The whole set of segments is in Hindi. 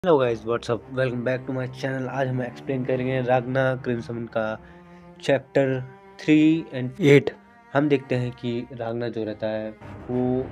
Hello guys, what's up, welcome back to my channel. आज हम एक्सप्लेन करेंगे रागना क्रिम्सन का चैप्टर 3 और 8। हम देखते हैं कि रागना जो रहता है वो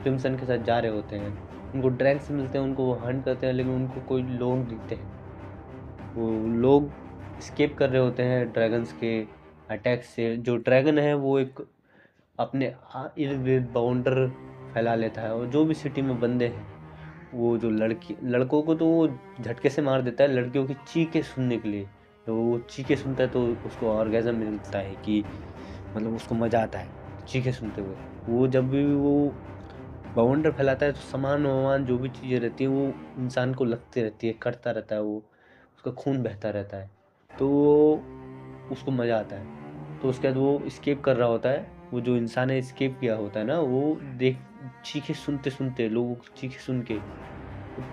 क्रिम्सन के साथ जा रहे होते हैं। उनको ड्रैगन से मिलते हैं, उनको वो हंट करते हैं, लेकिन उनको कोई लोग दिखते हैं। वो लोग स्केप कर रहे होते हैं ड्रैगन्स के अटैक से। जो ड्रैगन है वो एक अपने इर्द गिर्द बाउंडर फैला लेता है, और जो भी सिटी में बंदे हैं वो जो लड़कों को तो वो झटके से मार देता है, लड़कियों की चीखें सुनने के लिए। तो वो चीखें सुनता है तो उसको ऑर्गेज़म मिलता है कि मतलब उसको मज़ा आता है चीखें सुनते हुए। वो जब भी वो बाउंडर फैलाता है तो सामान वामान जो भी चीज़ें रहती हैं वो इंसान को लगती रहती है, कटता रहता है, वो उसका खून बहता रहता है, तो वो उसको मज़ा आता है। तो उसके बाद वो स्केप कर रहा होता है। वो जो इंसान ने स्केप किया होता है ना, वो देख चीखें सुनते सुनते, लोगों की चीखें सुन के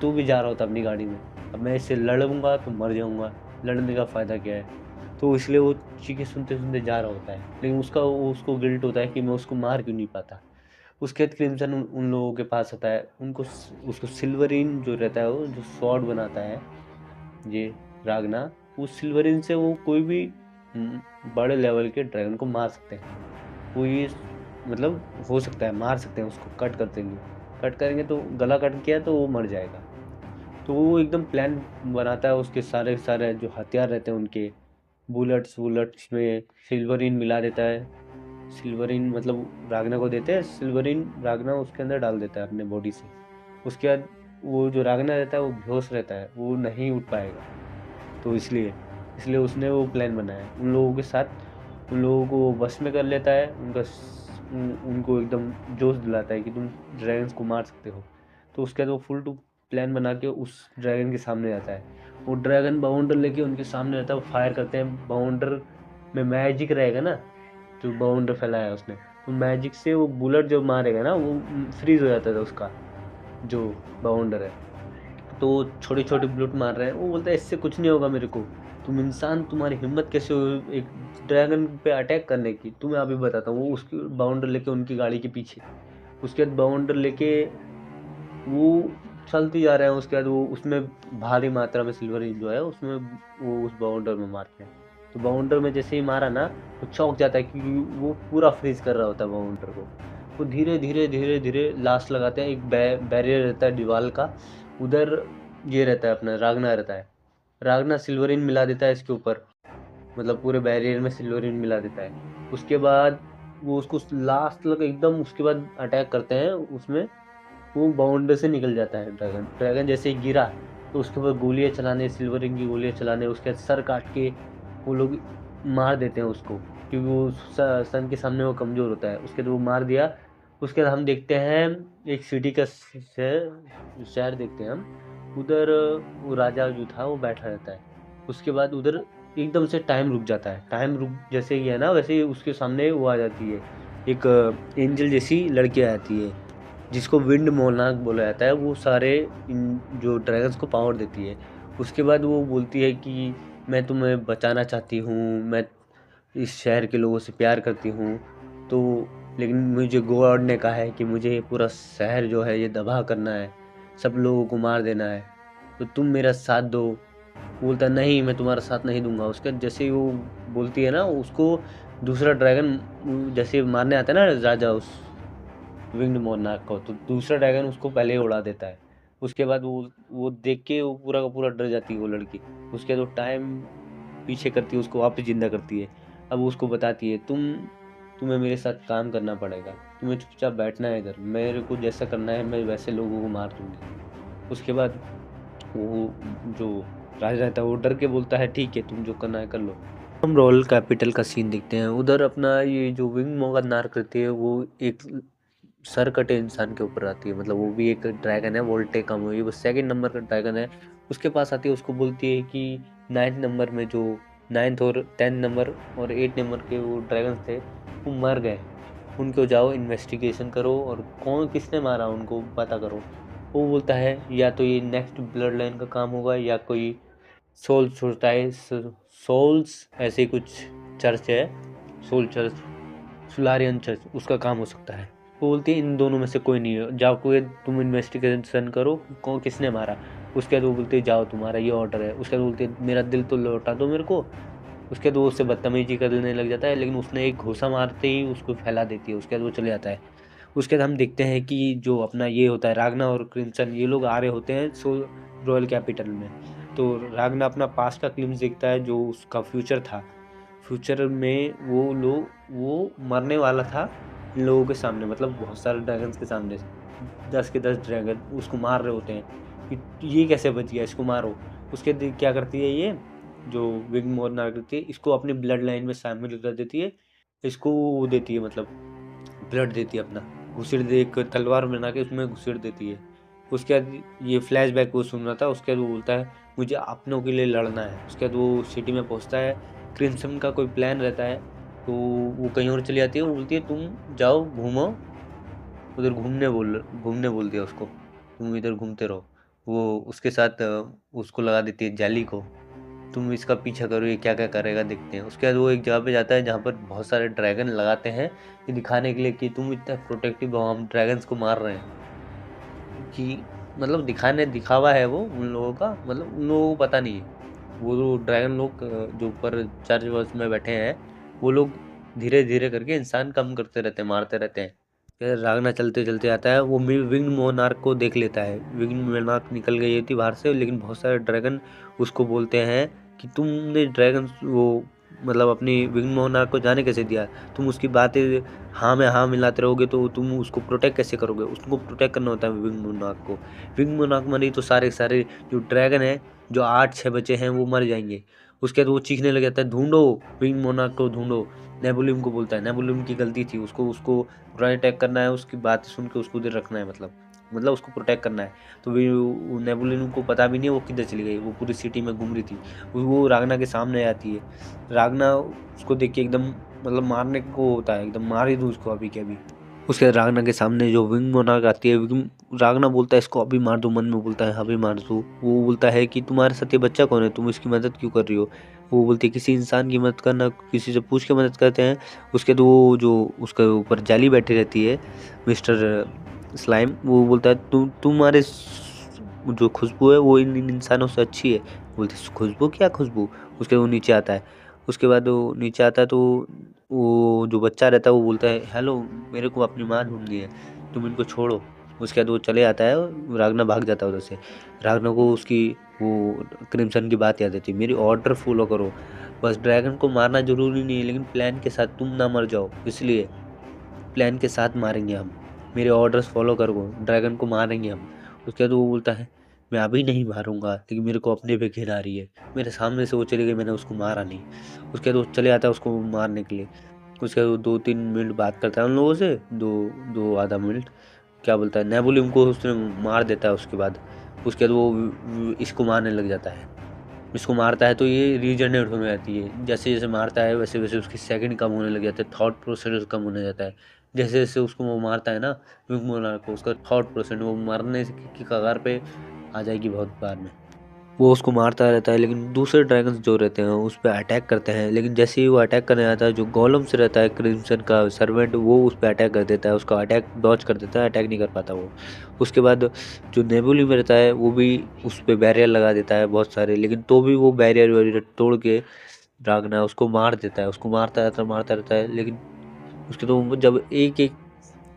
तू भी जा रहा होता अपनी गाड़ी में। अब मैं इससे लड़ूंगा तो मर जाऊंगा, लड़ने का फ़ायदा क्या है। तो इसलिए वो चीखें सुनते सुनते जा रहा होता है, लेकिन उसको गिल्ट होता है कि मैं उसको मार क्यों नहीं पाता। उसके बाद क्रिम्सन उन लोगों के पास आता है। उसको सिल्वरिन जो रहता है, वो जो स्वॉर्ड बनाता है ये रागना, वो सिल्वरिन से वो कोई भी बड़े लेवल के ड्रैगन को मार सकते हैं। वो ये मतलब हो सकता है, मार सकते हैं उसको, कट कर देंगे। कट करेंगे तो गला कट किया तो वो मर जाएगा। तो वो एकदम प्लान बनाता है, उसके सारे सारे जो हथियार रहते हैं उनके बुलेट्स वुलेट्स में सिल्वरिन मिला देता है। सिल्वरिन मतलब रागना को देते हैं सिल्वरिन, रागना उसके अंदर डाल देता है अपने बॉडी से। उसके बाद वो जो रागना रहता है वो बेहोश रहता है, वो नहीं उठ पाएगा। तो इसलिए इसलिए उसने वो प्लान बनाया उन लोगों के साथ। उन लोगों को वो बस में कर लेता है, उनको एकदम जोश दिलाता है कि तुम ड्रैगन्स को मार सकते हो। तो उसके बाद वो फुल टू प्लान बना के उस ड्रैगन के सामने जाता है। वो ड्रैगन बाउंडर लेके उनके सामने रहता है, वो फायर करते हैं। बाउंडर में मैजिक रहेगा ना, जो बाउंडर फैलाया है उसने, तो मैजिक से वो बुलेट जो मारेगा ना वो फ्रीज हो जाता था उसका जो बाउंडर है। तो छोटे छोटे बुलेट मार रहे हैं, वो बोलता है इससे कुछ नहीं होगा मेरे को। तुम इंसान, तुम्हारी हिम्मत कैसे हो एक ड्रैगन पे अटैक करने की, तुम्हें अभी बताता हूँ। वो उसकी बाउंडर लेके उनकी गाड़ी के पीछे, उसके बाद बाउंडर लेके वो चलती जा रहे हैं। उसके बाद वो उसमें भारी मात्रा में सिल्वर जो है उसमें वो उस बाउंडर में मारते हैं। तो बाउंडर में जैसे ही मारा ना, वो चौंक जाता है क्योंकि वो पूरा फ्रीज कर रहा होता है बाउंडर को। वो धीरे धीरे धीरे धीरे लास्ट लगाते हैं। एक बैरियर रहता है दीवार का, उधर ये रहता है अपना रागना रहता है। रागना सिल्वरिन मिला देता है इसके ऊपर, मतलब पूरे बैरियर में सिल्वरिन मिला देता है। उसके बाद वो उसको लास्ट लग एकदम उसके बाद अटैक करते हैं उसमें। वो बाउंडर से निकल जाता है ड्रैगन। ड्रैगन जैसे ही गिरा तो उसके ऊपर गोलियां चलाने, सिल्वर रिंग की गोलियां चलाने, उसके बाद सर काट के वो लोग मार देते हैं उसको, क्योंकि वो सन के सामने वो कमज़ोर होता है। उसके बाद वो मार दिया। उसके बाद हम देखते हैं एक सिटी का शहर देखते हैं हम। उधर वो राजा जो था वो बैठा रहता है। उसके बाद उधर एकदम से टाइम रुक जाता है। टाइम रुक जैसे ही है ना, वैसे ही उसके सामने वो आ जाती है, एक एंजल जैसी लड़की आ जाती है, जिसको विंड मोनार्क बोला जाता है। वो सारे इन जो ड्रैगन्स को पावर देती है। उसके बाद वो बोलती है कि मैं तुम्हें बचाना चाहती हूँ, मैं इस शहर के लोगों से प्यार करती हूँ। तो लेकिन मुझे गॉड ने कहा है कि मुझे ये पूरा शहर जो है ये तबाह करना है, सब लोगों को मार देना है, तो तुम मेरा साथ दो। वो बोलता है नहीं, मैं तुम्हारा साथ नहीं दूंगा। उसके जैसे ही वो बोलती है ना, उसको दूसरा ड्रैगन जैसे मारने आता है ना राजा उस विंग्ड मोनार्क को, तो दूसरा ड्रैगन उसको पहले ही उड़ा देता है। उसके बाद वो देख के वो पूरा का पूरा डर जाती है वो लड़की। उसके बाद वो टाइम पीछे करती है, उसको वापस जिंदा करती है। अब वो उसको बताती है तुम्हें मेरे साथ काम करना पड़ेगा, तुम्हें चुपचाप बैठना है इधर, मेरे को जैसा करना है मैं वैसे लोगों को मार दूंगी। उसके बाद वो जो राजा रहता है वो डर के बोलता है ठीक है, तुम जो करना है कर लो। हम रॉयल कैपिटल का सीन देखते हैं। उधर अपना ये जो विंग मोगन नार्क रहती है वो एक सर कटे इंसान के ऊपर आती है, मतलब वो भी एक ड्रैगन है, वोल्टे का मूवी, वो सेकंड नंबर का ड्रैगन है। उसके पास आती है, उसको बोलती है कि 9th नंबर में जो 9th और 10th नंबर और 8 नंबर के वो ड्रैगन थे वो मर गए, उनको जाओ इन्वेस्टिगेशन करो और कौन किसने मारा उनको पता करो। वो बोलता है या तो ये नेक्स्ट ब्लड लाइन का काम होगा या कोई सोल सोसाइटी, सोल्स ऐसे ही कुछ चर्च है, सोल चर्च, सुलारियन चर्च, उसका काम हो सकता है। वो बोलती है इन दोनों में से कोई नहीं है, जाओ कोई तुम इन्वेस्टिगेशन करो कौन किसने मारा। उसके बाद वो बोलती है जाओ तुम्हारा ये ऑर्डर है। उसके बाद बोलती है मेरा दिल तो लौटा दो मेरे को। उसके बाद वो उससे बदतमीजी करने लग जाता है, लेकिन उसने एक घूंसा मारते ही उसको फैला देती है। उसके बाद वो चले जाता है। उसके बाद हम देखते हैं कि जो अपना ये होता है रागना और क्रिम्सन, ये लोग आ रहे होते हैं रॉयल कैपिटल में। तो रागना अपना पास्ट का क्लिम्स देखता है जो उसका फ्यूचर था। फ्यूचर में वो मरने वाला था इन लोगों के सामने, मतलब बहुत सारे ड्रैगन्स के सामने 10 के 10 ड्रैगन उसको मार रहे होते हैं कि ये कैसे बच गया, इसको मारो। उसके क्या करती है ये जो विंग मोनार्क करती है, इसको अपनी ब्लड लाइन में शामिल कर देती है। इसको वो देती है, मतलब ब्लड देती है, अपना घुसेड़ दे, एक तलवार बना के उसमें घुसेड़ देती है। उसके बाद ये फ्लैशबैक वो सुन रहा था। उसके बाद वो बोलता है मुझे अपनों के लिए लड़ना है। उसके बाद वो सिटी में पहुंचता है। क्रिम्सन का कोई प्लान रहता है तो वो कहीं और चली जाती है। वो बोलती है तुम जाओ घूमो उधर, घूमने बोल दिया उसको, तुम इधर घूमते रहो। वो उसके साथ उसको लगा देती है जाली को, तुम इसका पीछा करो ये क्या क्या करेगा देखते हैं। उसके बाद वो एक जगह पे जाता है जहाँ पर बहुत सारे ड्रैगन लगाते हैं ये दिखाने के लिए कि तुम इतना प्रोटेक्टिव हो, हम ड्रैगन्स को मार रहे हैं। कि मतलब दिखावा है वो उन लोगों का, मतलब उन लोगों को पता नहीं है। वो जो ड्रैगन लोग जो ऊपर चर्च वर्च में बैठे हैं, वो लोग धीरे धीरे करके इंसान कम करते रहते हैं, मारते रहते हैं। फिर रागना चलते चलते आता है, वो विंग मोनार्क को देख लेता है। विंग मोनार्क निकल गई थी बाहर से, लेकिन बहुत सारे ड्रैगन उसको बोलते हैं कि तुमने ड्रैगन वो मतलब अपनी विंग मोनार्क को जाने कैसे दिया, तुम उसकी बातें हाँ में हाँ मिलाते रहोगे तो तुम उसको प्रोटेक्ट कैसे करोगे। उसको प्रोटेक्ट करना होता है विंग मोनार्क को। विंग मोनार्क मरी तो सारे सारे जो ड्रैगन है जो 8-6 बचे हैं वो मर जाएंगे। उसके बाद वो चीखने लग जाता है ढूंढो विंग मोनार्क को ढूंढो। नेबुलियम को बोलता है, नेबुलियम की गलती थी, उसको उसको पूरा अटैक करना है, उसकी बात सुन के उसको उधर रखना है, मतलब उसको प्रोटेक्ट करना है। तो वो नेबुलियम को पता भी नहीं है वो किधर चली गई, वो पूरी सिटी में घूम रही थी। वो रागना के सामने आती है। रागना उसको देख के एकदम मतलब मारने को होता है, एकदम मार ही दूँ उसको अभी के अभी। उसके बाद रागना के सामने जो विंग मोनार्क आती है, रागना बोलता है इसको अभी मार दूँ, मन में बोलता है अभी मार दूँ। वो बोलता है कि तुम्हारे साथ ये बच्चा कौन है, तुम इसकी मदद क्यों कर रही हो। वो बोलती है किसी इंसान की मदद करना, किसी से पूछ के मदद करते हैं। उसके बाद वो जो उसके ऊपर जाली बैठी रहती है मिस्टर स्लाइम, वो बोलता है तुम्हारे जो खुशबू है वो इन इंसानों से अच्छी है। बोलते खुशबू, क्या खुशबू। उसके बाद वो नीचे आता है। उसके बाद वो नीचे आता है तो वो जो बच्चा रहता है वो बोलता है हेलो, मेरे को अपनी माँ ढूंढनी है, तुम इनको छोड़ो। उसके बाद वो चले आता है और रागना भाग जाता है उधर से। रागना को उसकी वो क्रिम्सन की बात याद आती है, मेरी ऑर्डर फॉलो करो, बस ड्रैगन को मारना जरूरी नहीं है, लेकिन प्लान के साथ, तुम ना मर जाओ इसलिए प्लान के साथ मारेंगे हम, मेरे ऑर्डर्स फॉलो करो, ड्रैगन को मारेंगे हम। उसके बाद वो बोलता है मैं अभी नहीं मारूंगा, लेकिन मेरे को अपने पे घिरा रही है, मेरे सामने से वो चली गई, मैंने उसको मारा नहीं। उसके बाद वो चले आता है उसको मारने के लिए। उसके बाद वो 2-3 मिनट बात करता है उन लोगों से, दो दो आधा मिनट। क्या बोलता है, नेबुलियम को उसने मार देता है। उसके बाद वो इसको मारने लग जाता है। इसको मारता है तो ये रीजनरेट होने लगती है, जैसे जैसे मारता है वैसे वैसे उसकी सेकंड कम होने लग जाते हैं, थॉट प्रोसेस कम होने जाता है। जैसे जैसे उसको वो मारता है ना विंग मोनार्क को, उसका थॉट प्रोसेस वो मरने की कगार पे आ जाएगी बहुत बार में। वो उसको मारता रहता है, लेकिन दूसरे ड्रैगन्स जो रहते हैं उस पर अटैक करते हैं। लेकिन जैसे ही वो अटैक करने आता है, जो गोलम से रहता है क्रिम्सन का सर्वेंट, वो उस पर अटैक कर देता है, उसका अटैक डॉज कर देता है, अटैक नहीं कर पाता वो। उसके बाद जो नेबुली में रहता है वो भी उस पर बैरियर लगा देता है बहुत सारे, लेकिन तो भी वो बैरियर वैरियर तोड़ के रागना उसको मार देता है। उसको मारता रहता है, लेकिन उसके तो जब एक एक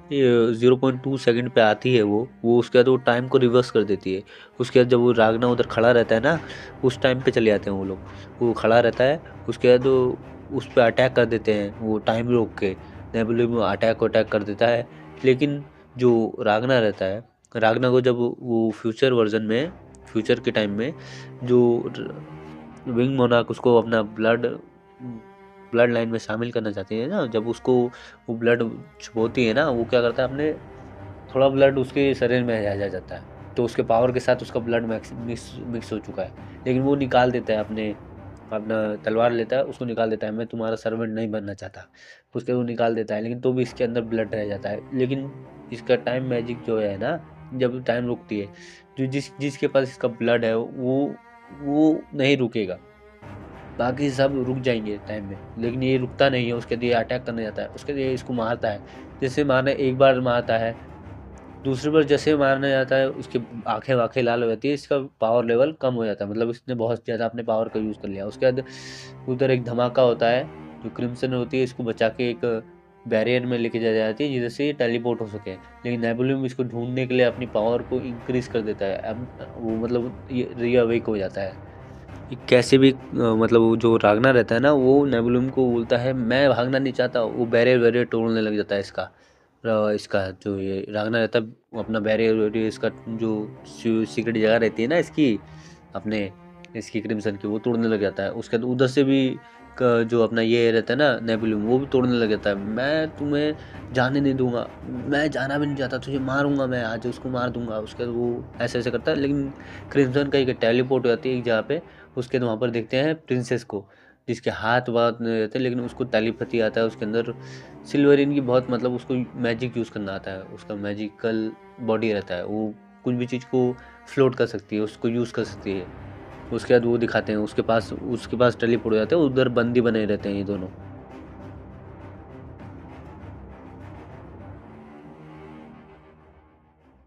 0.2 सेकंड पे आती है वो उसके बाद वो टाइम को रिवर्स कर देती है। उसके बाद जब वो रागना उधर खड़ा रहता है ना, उस टाइम पे चले जाते हैं वो लोग। वो खड़ा रहता है, उसके बाद वो उस पर अटैक कर देते हैं, वो टाइम रोक के नेबुला में अटैक कर देता है। लेकिन जो रागना रहता है, रागना को जब वो फ्यूचर के टाइम में जो विंग मोनार्क उसको अपना ब्लड लाइन में शामिल करना चाहती है ना, जब उसको वो ब्लड छुपोती है ना, वो क्या करता है अपने थोड़ा ब्लड उसके शरीर में आ जाता है, तो उसके पावर के साथ उसका ब्लड मिक्स हो चुका है। लेकिन वो निकाल देता है अपना तलवार लेता है, उसको निकाल देता है, मैं तुम्हारा सर्वेंट नहीं बनना चाहता। उसके वो निकाल देता है, लेकिन तो भी इसके अंदर ब्लड रह जाता है। लेकिन इसका टाइम मैजिक जो है ना, जब टाइम रुकती है, जो जिसके पास इसका ब्लड है वो नहीं रुकेगा, बाकी सब रुक जाएंगे टाइम में, लेकिन ये रुकता नहीं है। उसके लिए अटैक करने जाता है, उसके लिए इसको मारता है। जैसे मारने एक बार मारता है, दूसरी बार जैसे मारने जाता है उसकी आंखें वाखें लाल हो जाती है, इसका पावर लेवल कम हो जाता है, मतलब इसने बहुत ज़्यादा अपने पावर का यूज़ कर लिया। उसके बाद उधर एक धमाका होता है, जो क्रिम्सन होती है इसको बचा के एक बैरियर में लेके जा जाती है जिससे ये टेलीपोर्ट हो सके। लेकिन नेबुलम इसको ढूंढने के लिए अपनी पावर को इंक्रीज कर देता है। अब वो मतलब ये रीअवेक हो जाता है। ये कैसे भी मतलब वो जो रागना रहता है ना, वो नेबुलम को बोलता है मैं भागना नहीं चाहता, वो बैरियर वैरियर तोड़ने लग जाता है इसका। इसका जो ये रागना रहता है वो अपना बैरियर वैरियर, इसका जो सीक्रेट जगह रहती है ना इसकी, अपने इसकी क्रिम्सन की, वो तोड़ने लग जाता है। उसके बाद उधर से भी जो अपना ये रहता है ना नेबुलम, वो भी तोड़ने लग जाता है। मैं तुम्हें जाने नहीं दूंगा, मैं जाना भी नहीं चाहता, तुझे मारूंगा, मैं आज उसको मार दूंगा। उसके बाद वो ऐसे ऐसे करता है, लेकिन क्रिम्सन का एक टेलीपोर्ट हो जाती है एक जगह पे। उसके बाद वहाँ पर देखते हैं प्रिंसेस को, जिसके हाथ वाथ नहीं रहते, लेकिन उसको टेलीपैथी आता है। उसके अंदर सिल्वरिन की बहुत मतलब उसको मैजिक यूज़ करना आता है, उसका मैजिकल बॉडी रहता है, वो कुछ भी चीज़ को फ्लोट कर सकती है, उसको यूज़ कर सकती है। उसके बाद वो दिखाते हैं उसके पास टेलीपोर्ट हो जाते हैं, उधर बंदी बने रहते हैं ये दोनों।